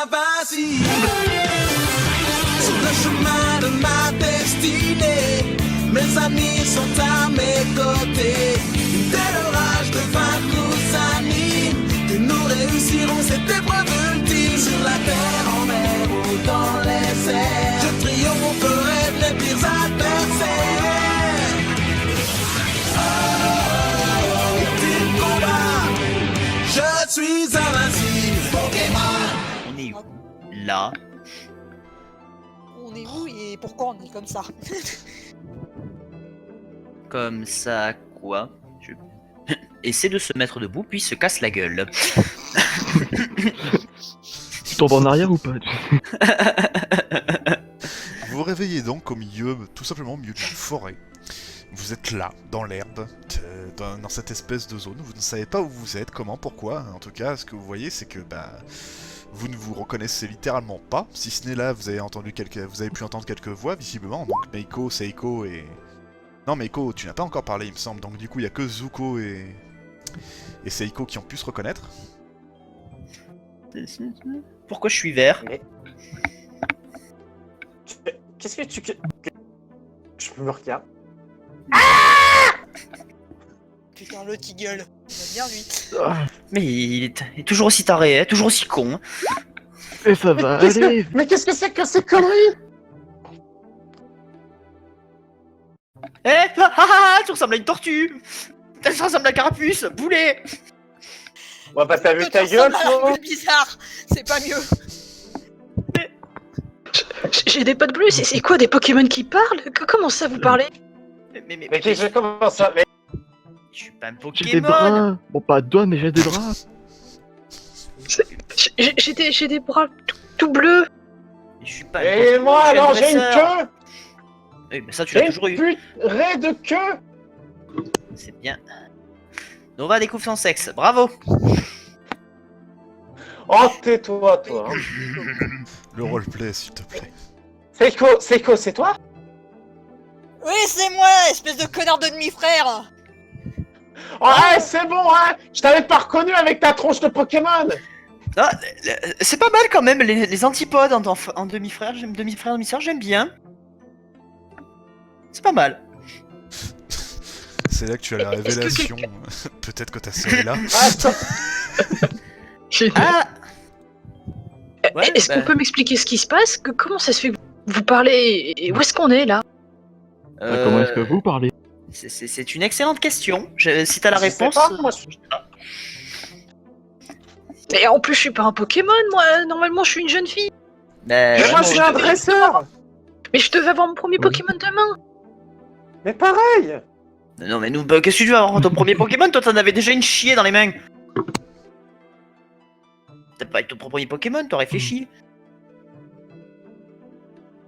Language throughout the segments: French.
invincible. Sur le chemin de ma destinée, mes amis sont à mes côtés. Une telle rage de vaincre nous anime, que nous réussirons cette épreuve ultime. Sur la terre, en mer ou dans les airs, je triompherai des pires adversaires. Oh, ultime combat, je suis invincible. Pokémon. On est où? Là. On est où et pourquoi on est comme ça? Comme ça, quoi? Essaie de se mettre debout, puis se casse la gueule. Tu tombes en arrière ou pas? Vous vous réveillez donc au milieu, tout simplement au milieu d'une forêt. Vous êtes là, dans l'herbe, dans cette espèce de zone. Vous ne savez pas où vous êtes, comment, pourquoi. En tout cas, ce que vous voyez, c'est que vous ne vous reconnaissez littéralement pas. Si ce n'est là, vous avez pu entendre quelques voix, visiblement. Donc Meiko, Seiko et... Non, Meiko, tu n'as pas encore parlé, il me semble. Donc du coup, il n'y a que Zuko et Seiko qui ont pu se reconnaître. Pourquoi je suis vert? Mais... Qu'est-ce que tu... Je me regarde. Putain, l'autre il gueule. Il va bien lui. Mais il est toujours aussi taré, hein, toujours aussi con. Et ça va aller. Mais qu'est-ce que c'est que ces conneries? Tu ressembles à une tortue. Tu ressembles à un carapuce, boulet. Ouais, bah t'as vu L'autre ta gueule, ressemble à un toi? peu bizarre. C'est pas mieux. J'ai des potes bleus, c'est quoi des Pokémon qui parlent? Comment ça vous parlez? Mais qu'est-ce que comment ça? Mais... Je suis pas un J'ai des Pokémon. bras. Bon, pas de doigts, mais j'ai des bras. J'ai des bras tout bleus. Je suis pas un Et Pokémon, moi je suis un alors j'ai une dresseur. queue! Oui, mais ça tu l'as J'ai toujours une eu. purée de queue! C'est bien. Nova découvre son sexe, bravo. Oh, tais-toi, toi! Hein. Le roleplay, s'il te plaît. Seiko, c'est toi? Oui, c'est moi, espèce de connard de demi-frère. Ouais, c'est bon, hein! Je t'avais pas reconnu avec ta tronche de Pokémon! Ah, c'est pas mal quand même, les antipodes en demi-frère, demi-frère, demi-sœur, j'aime bien. C'est pas mal. C'est là que tu as la Est-ce que révélation. Peut-être que ta sœur est là. Ah ouais, Est-ce qu'on peut m'expliquer ce qui se passe? Comment ça se fait que vous parlez? Et où est-ce qu'on est là? Comment est-ce que vous parlez? C'est une excellente question. Si t'as la Je sais réponse... pas, moi, Et en plus, je suis pas un Pokémon, moi. Normalement, je suis une jeune fille. Mais moi, je suis un dresseur! Mais je devais avoir mon premier Pokémon demain. Mais pareil! Non mais nous, qu'est-ce que tu veux avoir ton premier Pokémon? Toi t'en avais déjà une chier dans les mains. T'as pas ton premier Pokémon, t'as réfléchi.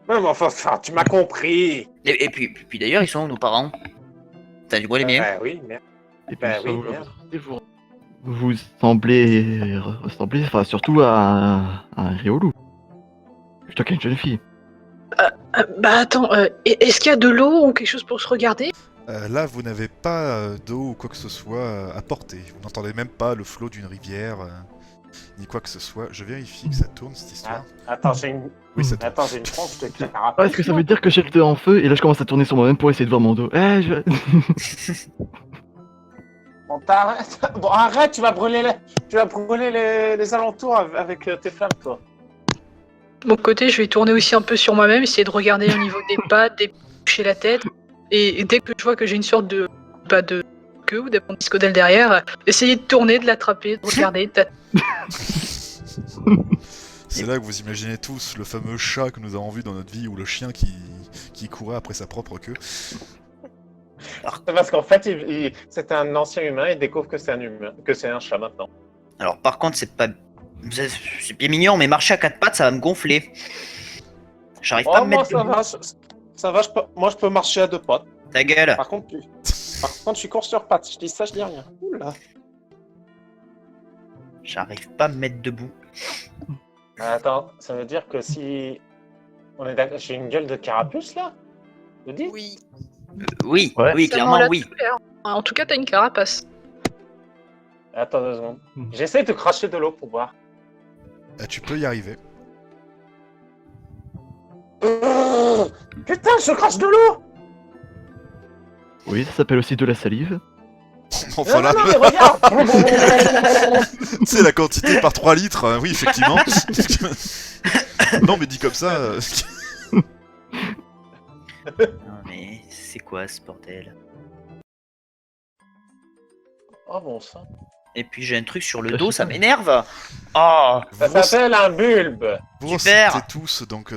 Ouais, mais enfin, tu m'as compris! Et puis d'ailleurs, ils sont où nos parents? T'as du bois les miens? Bah oui, merde. Et Bah puis, oui, merde. vous semblez ressembler, enfin, surtout à un Riolu. Plutôt qu'à une jeune fille. Bah attends, est-ce qu'il y a de l'eau ou quelque chose pour se regarder? Là, vous n'avez pas d'eau ou quoi que ce soit à portée. Vous n'entendez même pas le flot d'une rivière, ni quoi que ce soit. Je vérifie que ça tourne, cette histoire. Attends, j'ai une... Oui, ça tourne. Attends, j'ai une tronche de Ah, est-ce que ça veut dire que j'ai le dos en feu et là je commence à tourner sur moi-même pour essayer de voir mon dos? Bon, t'arrêtes. Bon, arrête, tu vas brûler les alentours avec tes flammes, toi. De mon côté, je vais tourner aussi un peu sur moi-même, essayer de regarder au niveau des pattes, des chez la tête. Et dès que je vois que j'ai une sorte de... pas de queue ou d'appendice-caudal derrière, essayer de tourner, de l'attraper, de regarder, de tâter. C'est là que vous imaginez tous le fameux chat que nous avons vu dans notre vie ou le chien qui courait après sa propre queue. C'est parce qu'en fait, c'était un ancien humain et il découvre que c'est un humain, que c'est un chat maintenant. Alors par contre, c'est pas... C'est bien mignon, mais marcher à quatre pattes, ça va me gonfler. J'arrive pas à me moi, mettre debout. ça va, moi je peux marcher à deux pattes. Ta gueule. Par contre, je suis court sur pattes. Je dis ça, je dis rien. Oula. J'arrive pas à me mettre debout. Attends, ça veut dire que si... On est d'accord, j'ai une gueule de carapuce, là? Vous dites? Oui. Oui, Ouais. oui, Ça clairement, m'en l'a oui. tout l'air. En tout cas, t'as une carapace. Attends 2 secondes. J'essaie de cracher de l'eau pour voir. Tu peux y arriver. Putain, je crache de l'eau. Oui, ça s'appelle aussi de la salive. Enfin Non, là, non, mais regarde. c'est la quantité par 3 litres, oui, effectivement. Non, mais dit comme ça... Non mais c'est quoi ce bordel? Oh bon sang. Et puis j'ai un truc sur le dos, ça m'énerve. Oh, Ça s'appelle un bulbe. Vous Super. ressentez tous donc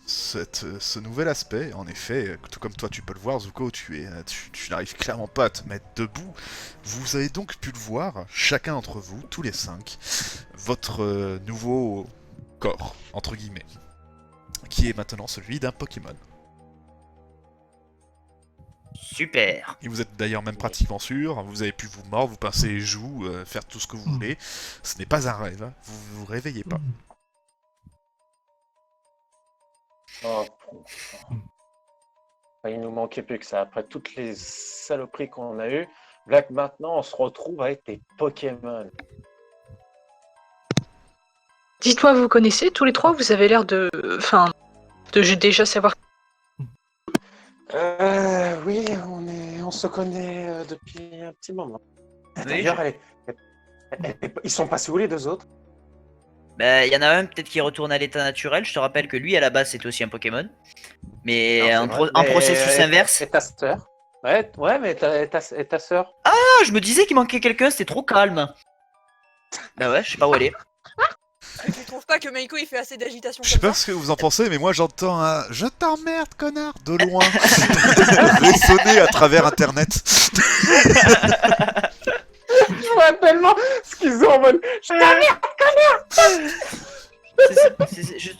ce nouvel aspect. En effet, tout comme toi tu peux le voir, Zuko, tu n'arrives clairement pas à te mettre debout. Vous avez donc pu le voir, chacun d'entre vous, tous les 5, votre nouveau corps, entre guillemets, qui est maintenant celui d'un Pokémon. super. Et vous êtes d'ailleurs même pratiquement sûr, vous avez pu vous mordre, vous pincer les joues, faire tout ce que vous voulez. Ce n'est pas un rêve, hein. Vous vous réveillez pas. Oh, putain. Il nous manquait plus que ça. Après toutes les saloperies qu'on a eues, là que maintenant on se retrouve avec des Pokémon. Dites-moi, vous connaissez tous les trois? Vous avez l'air de... Enfin, de déjà savoir... Oui, on se connaît depuis un petit moment. Oui, D'ailleurs, ils sont passés où les deux autres? Bah, y en a un peut-être qui retourne à l'état naturel. Je te rappelle que lui, à la base, c'était aussi un Pokémon. Mais Non, en, c'est vrai. en Mais, processus inverse. Et ta sœur? Ouais, mais ta sœur? Ah, je me disais qu'il manquait quelqu'un, c'était trop calme. Bah ouais, je sais pas où elle est. Tu trouves pas que Meiko il fait assez d'agitation Je sais comme pas ça ce que vous en pensez, mais moi j'entends un « Je t'emmerde, connard !» de loin, résonner à travers Internet. Je vois tellement ce qu'ils ont en mode.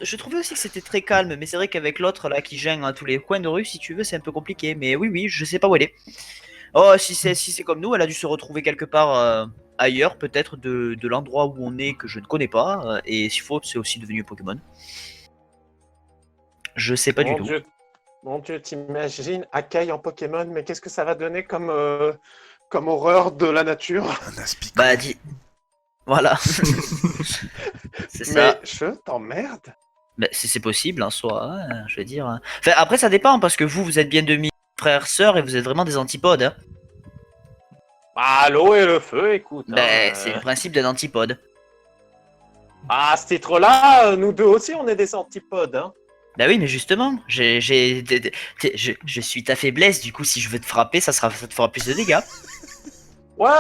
Je trouvais aussi que c'était très calme, mais c'est vrai qu'avec l'autre là qui gêne à tous les coins de rue, si tu veux, c'est un peu compliqué. Mais oui, je sais pas où elle est. Oh, si c'est comme nous, elle a dû se retrouver quelque part ailleurs, peut-être de l'endroit où on est que je ne connais pas. Et s'il faut, c'est aussi devenu Pokémon. Je sais pas du tout. Mon Dieu, t'imagines Akai en Pokémon, mais qu'est-ce que ça va donner comme horreur de la nature? Un aspic. Bah, dis. Voilà. C'est ça. Mais je t'emmerde. Bah, c'est possible en soi, hein, je veux dire. Enfin, après, ça dépend parce que vous êtes bien demi-frères-sœurs et vous êtes vraiment des antipodes. Hein. Ah, l'eau et le feu, écoute. Bah, c'est le principe d'un antipode. Ah, à ce titre-là, nous deux aussi, on est des antipodes. Hein. Bah oui, mais justement, je suis ta faiblesse, du coup, si je veux te frapper, ça te fera plus de dégâts. Ouais,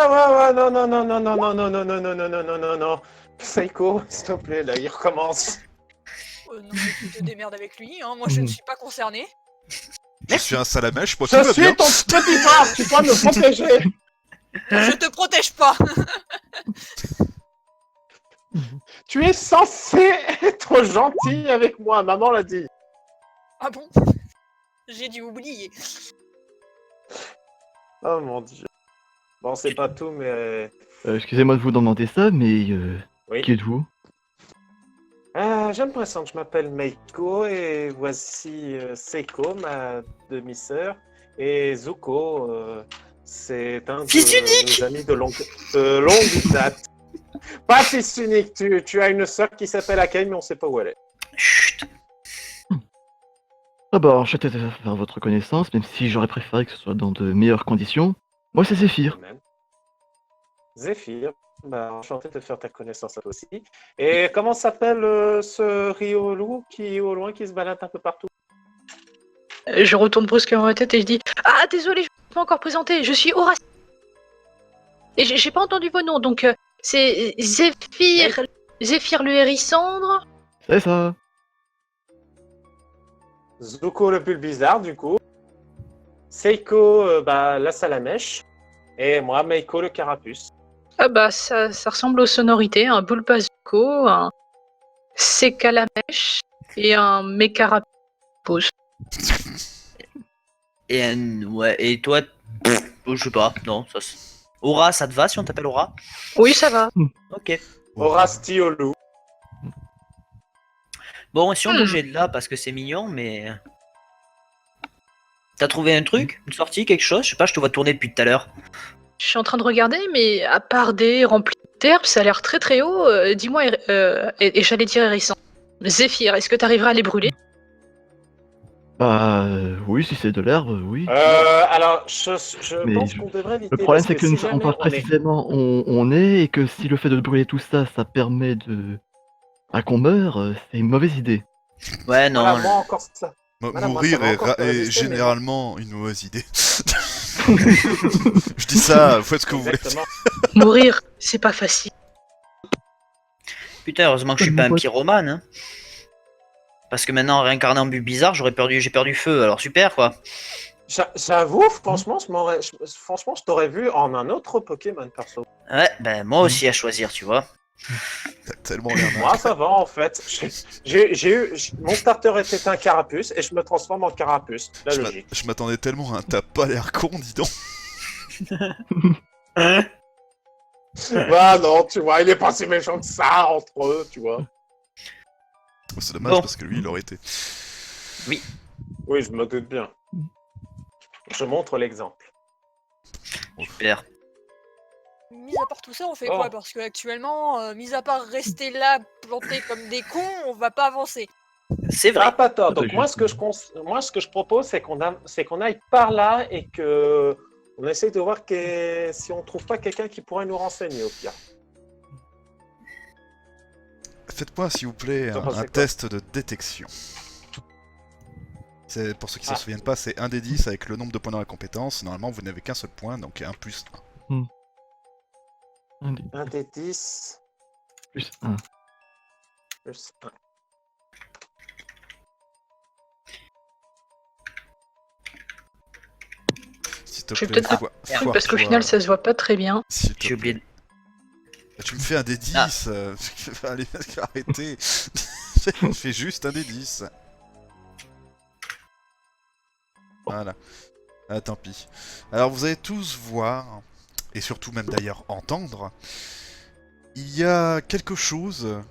non. Psycho, s'il te plaît, là, il recommence. Non, mais tu te démerdes avec lui, hein. Moi je ne suis pas concerné. Je suis un salamèche, moi tout Je va suis bien. ton petit frère, tu dois me protéger. Je te protège pas. Tu es censé être gentil avec moi, maman l'a dit. Ah bon? J'ai dû oublier. Oh mon dieu. Bon, c'est pas tout, mais... Excusez-moi de vous demander ça, mais Oui. qui êtes-vous? Je me présente, je m'appelle Meiko et voici Seiko, ma demi-sœur, et Zuko, c'est un Fils de unique nos amis de longue date. Pas fils unique, tu as une sœur qui s'appelle Akai, mais on sait pas où elle est. Chut. D'abord, je souhaite faire votre connaissance, même si j'aurais préféré que ce soit dans de meilleures conditions. Moi, c'est Zéphyr. Même. Zéphyr, bah, enchanté de faire ta connaissance à toi aussi. Et comment s'appelle ce Riolu qui est au loin, qui se balade un peu partout? Je retourne brusquement ma tête et je dis « Ah, désolé, je ne me suis pas encore présenté, je suis Horace. Et j'ai pas entendu vos noms, donc c'est Zéphyr le hérissandre. » C'est ça. Zuko le pull bizarre, du coup. Seiko, la salamèche. Et moi, Meiko le carapuce. Ah bah, ça ressemble aux sonorités, un Bulbazuko, un Sekalamèche et un Mekarapus. Et toi, je sais pas, non, ça Aura, ça te va si on t'appelle Aura? Oui, ça va. Ok. Horace Tiolu. Bon, si on bougeait de là, parce que c'est mignon, mais... T'as trouvé un truc? Une sortie? Quelque chose? Je sais pas, je te vois tourner depuis tout à l'heure. Je suis en train de regarder, mais à part des remplis d'herbes, ça a l'air très très haut. Dis-moi, et j'allais dire hérissant. Zéphyr, est-ce que tu arriveras à les brûler? Bah oui, si c'est de l'herbe, oui. Alors, je Mais pense qu'on devrait éviter. Le problème, parce c'est que que nous si ne savons jamais pas on est- précisément où on est, et que si le fait de brûler tout ça, ça permet qu'on meure, c'est une mauvaise idée. Ouais, non. Voilà, moi encore ça. Voilà, moi, Mourir ça va encore est résister, mais généralement une mauvaise idée. Je dis ça, faites ce que vous voulez. Exactement. Mourir, c'est pas facile. Putain, heureusement que je suis pas un pyromane. Hein. Parce que maintenant, réincarné en but bizarre, j'ai perdu feu, alors super quoi. J'avoue, franchement, je t'aurais vu en un autre Pokémon perso. Ouais, ben moi aussi à choisir, tu vois. T'as tellement l'air d'un- Moi, ça va en fait. Mon starter était un Carapuce et je me transforme en Carapuce. La Je m'a- logique. je m'attendais tellement à un t'as pas l'air con, dis donc. Bah non, tu vois, il est pas si méchant que ça entre eux, tu vois. C'est dommage Bon. parce que lui, il aurait été. Oui, je me doute bien. Je montre l'exemple. Super. Mis à part tout ça, on fait Oh. quoi? Parce que actuellement, mis à part rester là, plantés comme des cons, on va pas avancer. C'est vrai. Ah, pas tort. Donc Juste- moi, ce que je propose, c'est qu'on aille par là et que on essaye de voir si on trouve pas quelqu'un qui pourrait nous renseigner au pire. Faites-moi, s'il vous plaît, T'en penses un quoi test de détection. Pour ceux qui ne Ah. se souviennent pas, c'est 1 des 10 avec le nombre de points dans la compétence. Normalement, vous n'avez qu'un seul point, donc 1 plus 1. Un des 10 Plus 1. plus 1. S'il te Je vais plaît, peut-être foire-toi. Parce qu'au final, ça se voit pas très bien. S'il te J'ai plaît. oublié. Tu me fais un des 10 Ah. Allez, arrêtez. Fais juste un des 10. Voilà. Ah, tant pis. Alors, vous allez tous voir, et surtout même d'ailleurs entendre, il y a quelque chose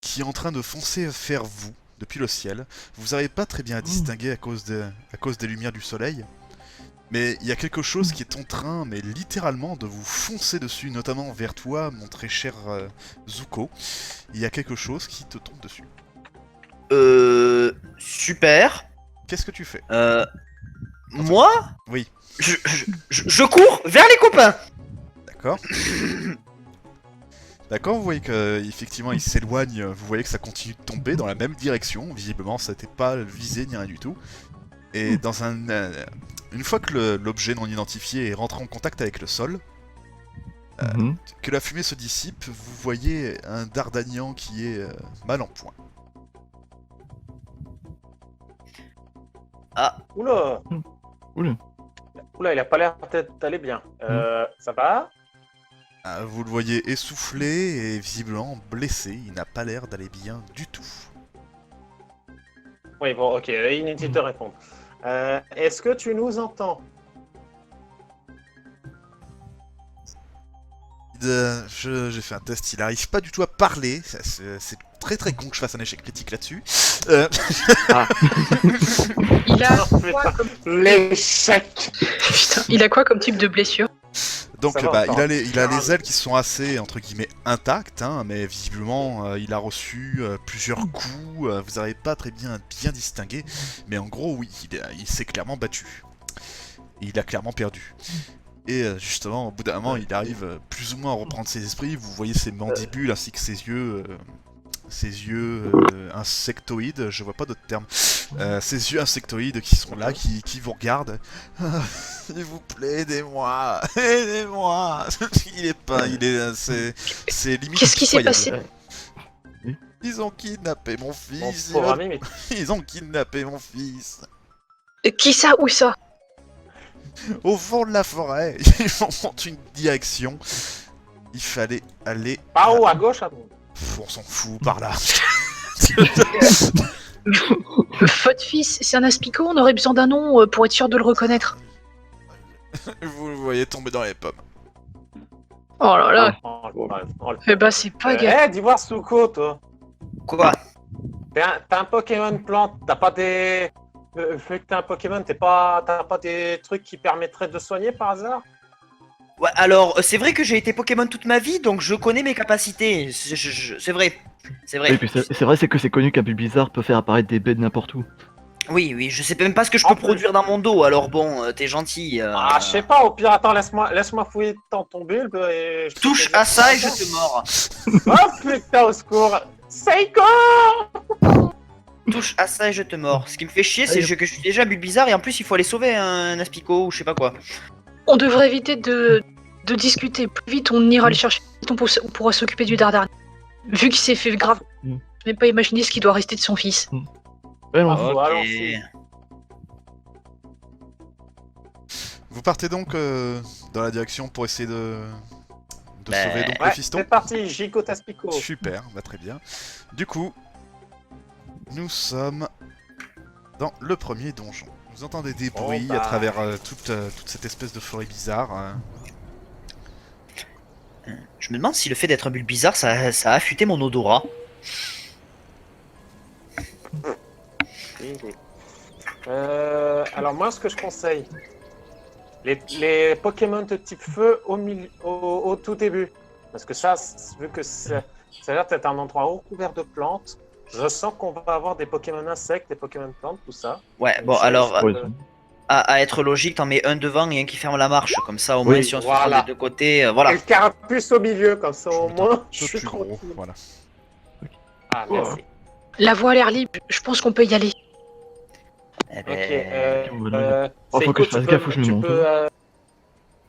qui est en train de foncer vers vous, depuis le ciel. Vous n'arrivez pas très bien à distinguer à cause des lumières du soleil. Mais il y a quelque chose qui est en train, mais littéralement, de vous foncer dessus, notamment vers toi, mon très cher Zuko. Il y a quelque chose qui te tombe dessus. Super. Qu'est-ce que tu fais? Moi Oui. je cours vers les copains. D'accord. D'accord, vous voyez qu'effectivement il s'éloigne, vous voyez que ça continue de tomber dans la même direction, visiblement ça n'était pas visé ni rien du tout. Et dans une fois que l'objet non identifié est rentré en contact avec le sol, Mhm. que la fumée se dissipe, vous voyez un Dardagnan qui est mal en point. Ah, Oula. Oula. Oula, il a pas l'air d'aller bien. Ça va? Ah, vous le voyez essoufflé et visiblement blessé, il n'a pas l'air d'aller bien du tout. Oui, bon, ok, inutile de répondre. Est-ce que tu nous entends? J'ai fait un test, il arrive pas du tout à parler, c'est très très con que je fasse un échec critique là-dessus. Il a Oh, quoi putain. comme... L'échec! Putain, il a quoi comme type de blessure? Donc Ça va bah, encore. il a les ailes qui sont assez entre guillemets intactes, hein, mais visiblement il a reçu plusieurs coups, vous n'arrivez pas très bien distinguer, mais en gros oui, il s'est clairement battu. Il a clairement perdu. Et justement, au bout d'un moment, il arrive plus ou moins à reprendre ses esprits, vous voyez ses mandibules ainsi que ses yeux insectoïdes, je vois pas d'autres termes, ces yeux insectoïdes qui sont là, qui vous regardent. Ah, s'il vous plaît, aidez-moi, aidez-moi. C'est limite. Qu'est-ce qui s'est pitoyable. passé? Ils ont kidnappé mon Mon fils. pauvre ami, mais Ils ont kidnappé mon fils. Qui ça? Où ça? Au fond de la forêt, ils montent une direction. Il fallait aller. pas haut à gauche, à droite. Pff, on s'en fout par là. Votre fils, c'est un aspicot, on aurait besoin d'un nom pour être sûr de le reconnaître. Vous le voyez tomber dans les pommes. Oh là là, Oh, eh ben c'est pas gay. dis voir Suko, toi. quoi? T'as un Pokémon plante, t'as pas des... Vu que t'es un Pokémon, t'as pas des trucs qui permettraient de soigner par hasard? Ouais, alors, c'est vrai que j'ai été Pokémon toute ma vie, donc je connais mes capacités. C'est vrai. C'est vrai. Oui, puis c'est vrai, c'est que c'est connu qu'un Bulbizarre peut faire apparaître des bêtes n'importe où. Oui, oui, je sais même pas ce que je En peux plus- produire dans mon dos, alors bon, t'es gentil. Ah, je sais pas, au pire, attends, laisse-moi fouiller dans ton bulbe et... Touche à ça et je te mords. Oh putain, au secours. Seiko. Touche à ça et je te mords. Ce qui me fait chier, c'est que je suis déjà Bulbizarre et en plus il faut aller sauver un Aspico ou je sais pas quoi. On devrait éviter de discuter. Plus vite on ira le chercher, plus vite on pourra s'occuper du Dardarnian. Vu qu'il s'est fait grave, je n'ai même pas imaginé ce qui doit rester de son fils. Ouais, non, Ah, Ok. allons-y. Vous partez donc dans la direction pour essayer de sauver donc le Ouais, fiston. c'est parti, Gico Taspico. Super, bah très bien. Du coup, nous sommes dans le premier donjon. Vous entendez des Oh, bruits bah. à travers toute cette espèce de forêt bizarre. Hein. Je me demande si le fait d'être un Bulbizarre, ça a affûté mon odorat. Alors moi, ce que je conseille, les Pokémon de type feu au tout début. Parce que ça, vu que ça a l'air d'être un endroit recouvert de plantes, je sens qu'on va avoir des Pokémon insectes, des Pokémon plantes, tout ça. Ouais, bon Je- alors, Ouais, à être logique, t'en mets un devant et un qui ferme la marche. Comme ça, au moins, Oui, si on se voilà. prend des deux côtés, voilà. Et le carapuce au milieu, comme ça au Je moins, m'entends je un peu suis plus gros, tranquille. voilà. Ah, merci. La voie a l'air libre, je pense qu'on peut y aller. Eh Ok. ben, Oh, faut que je Seiko, fasse gaffe où je me monte.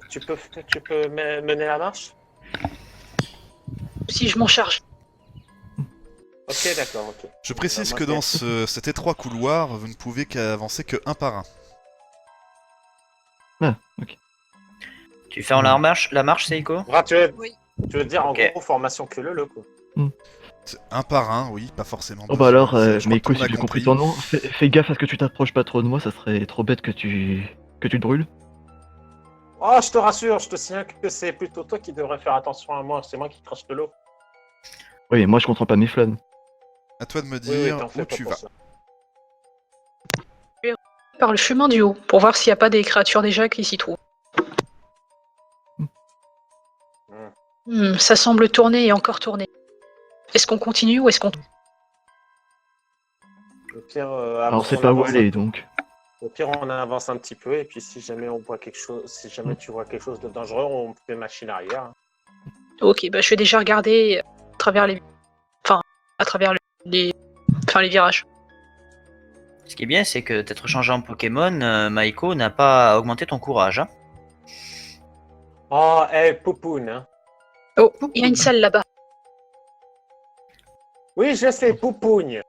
tu peux mener la marche? Si je m'en charge. Ok, d'accord, ok. Je précise Moi, que c'est- dans cet étroit couloir, vous ne pouvez qu'avancer que un par un. Ah, ok. tu fermes la marche, Seiko? Ah, Oui. tu veux dire en Ok. gros formation que le quoi. Un par un, oui, pas forcément. Oh deux. bah alors, Je crois mais que tout écoute, le si monde a j'ai compris ton nom, fais gaffe à ce que tu t'approches pas trop de moi, ça serait trop bête que tu te brûles. Oh, je te rassure, je te signale que c'est plutôt toi qui devrais faire attention à moi, c'est moi qui crache de l'eau. Oui, moi je contrôle pas mes flammes. À toi de me Oui, dire t'en fais où pas tu pour vas. ça. Par le chemin du haut, pour voir s'il n'y a pas des créatures déjà qui s'y trouvent. Ça semble tourner et encore tourner. Est-ce qu'on continue ou est-ce qu'on... Au pire, Alors c'est on pas où avance aller donc. Au pire, on avance un petit peu et puis si jamais on voit quelque chose, si jamais tu vois quelque chose de dangereux, on fait machine arrière. Ok, bah je vais déjà regarder à travers les... Enfin, à travers les virages. Ce qui est bien, c'est que t'être changé en Pokémon, Maiko n'a pas augmenté ton courage. Hein. Oh, Poupoune, hein. Oh, il y a une salle là-bas. Oui, je sais, Poupougne.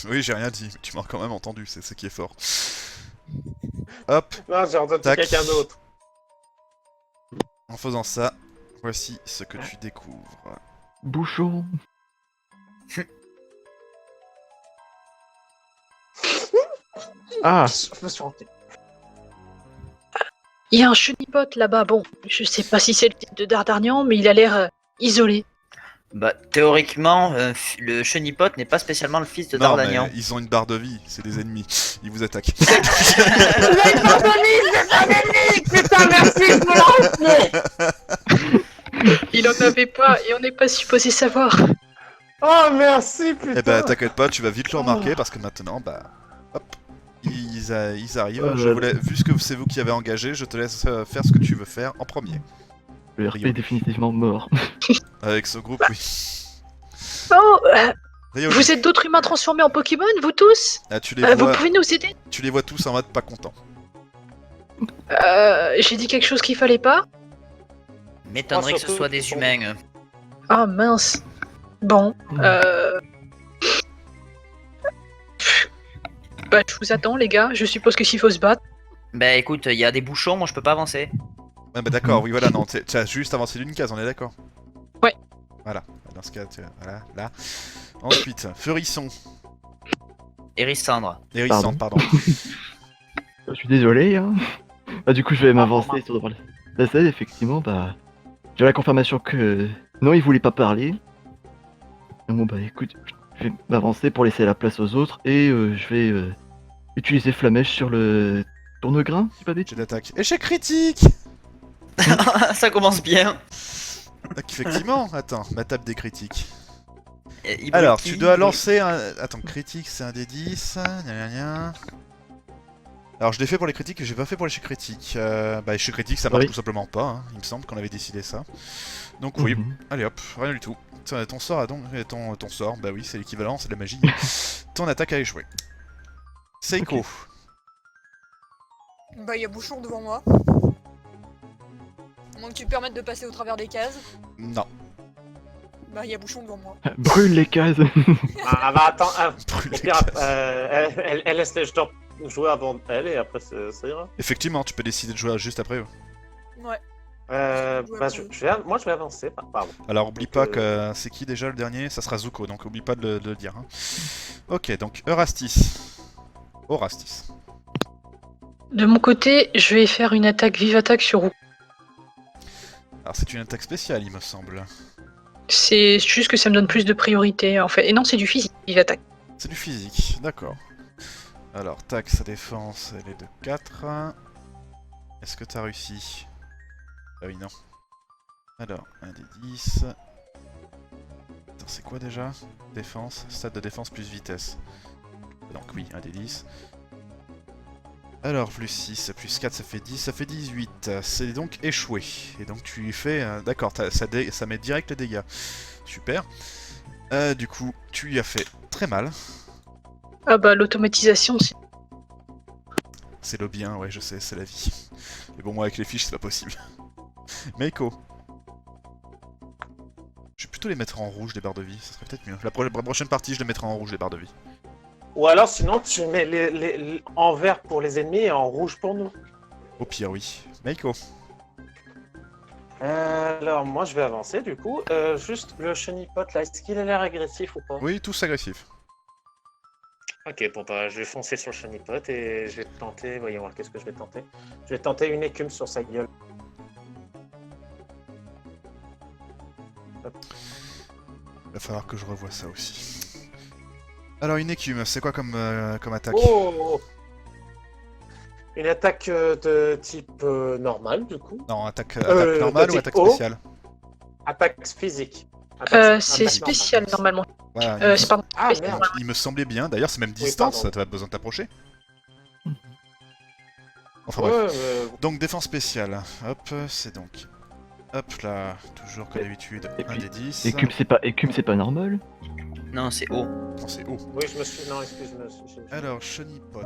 Oui, j'ai rien dit, mais tu m'as quand même entendu, c'est ce qui est fort. Hop, Non, j'ai entendu Tac. quelqu'un d'autre. en faisant ça, voici ce que tu découvres. Bouchon. Ah, Je me suis rendu. Il y a un chenipote là-bas. Bon, je sais pas si c'est le type de Dardarnian, mais il a l'air isolé. Bah, théoriquement, le Chenipote n'est pas spécialement le fils de Non, Dardagnan. mais ils ont une barre de vie, c'est des ennemis, ils vous attaquent. Putain, merci, je me lance. Il en avait pas et on n'est pas supposé savoir. Oh, merci, putain. Eh ben, t'inquiète pas, tu vas vite le remarquer parce que maintenant, bah, hop, ils arrivent. Vu que c'est vous qui avez engagé, je te laisse faire ce que tu veux faire en premier. le RP est définitivement mort. Avec ce groupe, oui. Oh, Ryoji, vous êtes d'autres humains transformés en Pokémon, vous tous ah, tu Vous pouvez nous aider les vois tous en mode pas content. J'ai dit quelque chose qu'il fallait pas. M'étonnerait que ce surtout soit des qu'ils sont- humains. Ah mince. Bon, Bah, je vous attends, les gars. Je suppose que s'il faut se battre. Bah écoute, il y a des bouchons, moi je peux pas avancer. Ah bah d'accord, oui voilà, non, tu as juste avancé d'une case, on est d'accord. Ouais. Voilà, dans ce cas, voilà, là. Ensuite, Feurisson, Hérissandre. Hérissante, pardon. Je suis désolé, hein. Bah du coup je vais m'avancer sur la scène, effectivement, bah... J'ai la confirmation que... Non, il voulait pas parler. Bon bah écoute, je vais m'avancer pour laisser la place aux autres, et je vais utiliser Flamèche sur le tourne-grain, si pas bête. J'ai d'attaque. Échec critique. Ça commence bien. Donc, effectivement, attends, ma table des critiques. Il Alors, brille tu qui dois lancer un... Attends, critique, c'est un des 10. Alors, je l'ai fait pour les critiques et j'ai pas fait pour l'échec critique. Bah, échec critique, ça marche Oui. tout simplement pas. Hein. Il me semble qu'on avait décidé ça. Donc, oui. Mhm. Allez hop, rien du tout. Ton sort a donc... Ton sort, bah oui, c'est l'équivalent, c'est de la magie. Ton attaque a échoué. Seiko. Ok. Bah, il y a bouchon devant moi. À moins que tu te permettes de passer au travers des cases. Non. Bah, il y a bouchon devant moi. Brûle les cases. Ah bah attends, Brûle au les pire, cases. elle laisse les jetons jouer avant elle et après ça ira. Effectivement, tu peux décider de jouer juste après. Ouais. Bah, moi je vais avancer, pardon. Alors, oublie Donc, pas que c'est qui déjà le dernier? Ça sera Zuko, donc oublie pas de le dire. Hein. Ok, donc Eurastis. Orastis. De mon côté, je vais faire une attaque vive attaque sur Roucou. Alors, c'est une attaque spéciale, il me semble. C'est juste que ça me donne plus de priorité en fait. Et non, c'est du physique, vive attaque. C'est du physique, d'accord. Alors, tac, sa défense, elle est de 4. Est-ce que t'as réussi? Ah oui, non. Alors, un des 10. Attends, c'est quoi déjà? Défense, stade de défense plus vitesse. Donc oui, un des 10. Alors, plus 6, plus 4, ça fait 10, ça fait 18. C'est donc échoué. Et donc tu lui fais... D'accord, ça met direct les dégâts. Super. Du coup, tu lui as fait très mal. Ah bah l'automatisation, c'est... C'est le bien, ouais, je sais, c'est la vie. Mais bon, moi, avec les fiches, c'est pas possible. Meiko. Je vais plutôt les mettre en rouge, les barres de vie, ça serait peut-être mieux. La prochaine partie, je les mettrai en rouge, les barres de vie. Ou alors sinon tu mets en vert pour les ennemis et en rouge pour nous. Au pire, oui. Meiko. Alors moi je vais avancer du coup. Juste le chenipot là, est-ce qu'il a l'air agressif ou pas? Oui, tous agressifs. Ok, bon bah je vais foncer sur le chenipot et je vais tenter, voyons voir qu'est-ce que je vais tenter. Je vais tenter une écume sur sa gueule. Il va falloir que je revoie ça aussi. Alors, une écume, c'est quoi comme attaque? Oh! Une attaque de type normal du coup. Non, attaque de normale ou type attaque haut. spéciale? Attaque physique. C'est Attaque spécial normale. normalement. Voilà, C'est pardon. Ah spécial. merde. il me semblait bien. D'ailleurs, c'est même Oui, distance, pardon. t'as besoin de t'approcher. Enfin Ouais, bref. Donc, défense spéciale. Hop, c'est donc... Hop là, toujours comme d'habitude, Et 1 puis, des 10. Écume, c'est pas normal. Non, c'est haut. Non, c'est haut. oui, je me suis... Non, excuse-moi. Alors, Chenipot.